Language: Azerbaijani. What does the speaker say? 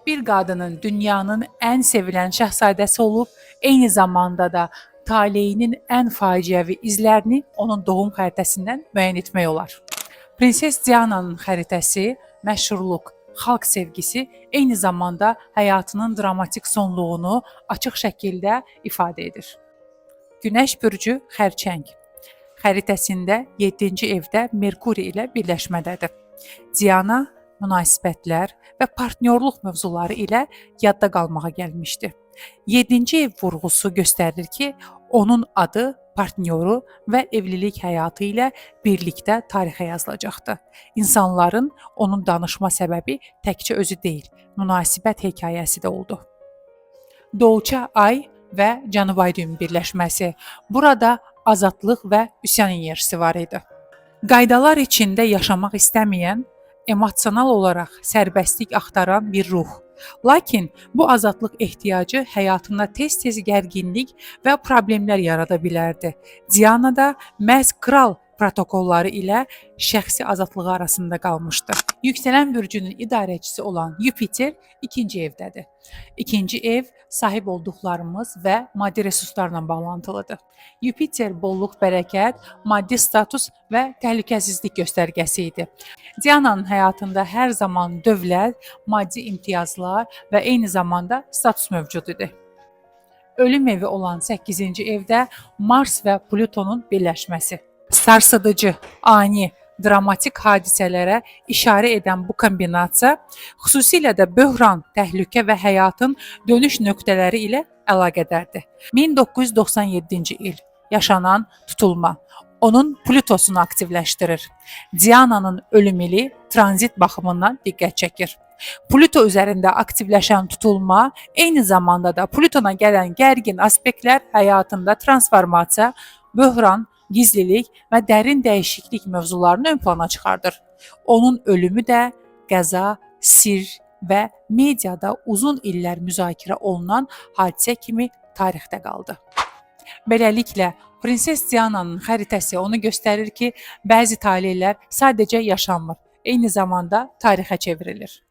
Bir qadının dünyanın ən sevilən şahzadəsi olub, eyni zamanda da taleyinin ən faciəvi izlərini onun doğum xəritəsindən müəyyən etmək olar. Prinses Diananın xəritəsi məşhurluq, xalq sevgisi, eyni zamanda həyatının dramatik sonluğunu açıq şəkildə ifadə edir. Günəş bürcü xərçəng. Xəritəsində 7-ci evdə Merkuri ilə birləşmədədir. Diana münasibətlər və partnyorluq mövzuları ilə yadda qalmağa gəlmişdi. 7-ci ev vurğusu göstərir ki, onun adı, partnyoru və evlilik həyatı ilə birlikdə tarixə yazılacaqdı. İnsanların onun danışma səbəbi təkcə özü deyil, münasibət hekayəsi də oldu. Doğuça ay və Cənubi ay düyümü birləşməsi. Burada azadlıq və üsyan enerjisi var idi. Qaydalar içində yaşamaq istəməyən, emosional olaraq sərbəstlik axtaran bir ruh. Lakin bu azadlıq ehtiyacı həyatında tez-tez gərginlik və problemlər yarada bilərdi. Diana da məhz kral protokolları ilə şəxsi azadlığı arasında qalmışdı. Yüksələn bürcünün idarəçisi olan Yupiter 2-ci evdədir. 2-ci ev sahib olduqlarımız və maddi resurslarla bağlantılıdır. Yupiter bolluq, bərəkət, maddi status və təhlükəsizlik göstərgəsi idi. Diananın həyatında hər zaman dövlət, maddi imtiyazlar və eyni zamanda status mövcud idi. Ölüm evi olan 8-ci evdə Mars və Plutonun birləşməsi. Sarsıdıcı, ani, dramatik hadisələrə işarə edən bu kombinasiya xüsusilə də böhran, təhlükə və həyatın dönüş nöqtələri ilə əlaqədardır. 1997-ci il yaşanan tutulma onun Plutosunu aktivləşdirir. Diananın ölüm ili tranzit baxımından diqqət çəkir. Pluto üzərində aktivləşən tutulma eyni zamanda da Plutona gələn gərgin aspektlər həyatında transformasiya, böhran, gizlilik və dərin dəyişiklik mövzularını ön plana çıxardır. Onun ölümü də qəza, sirr və mediada uzun illər müzakirə olunan hadisə kimi tarixdə qaldı. Beləliklə, Prinses Diananın xəritəsi onu göstərir ki, bəzi taleylər sadəcə yaşanmır, eyni zamanda tarixə çevrilir.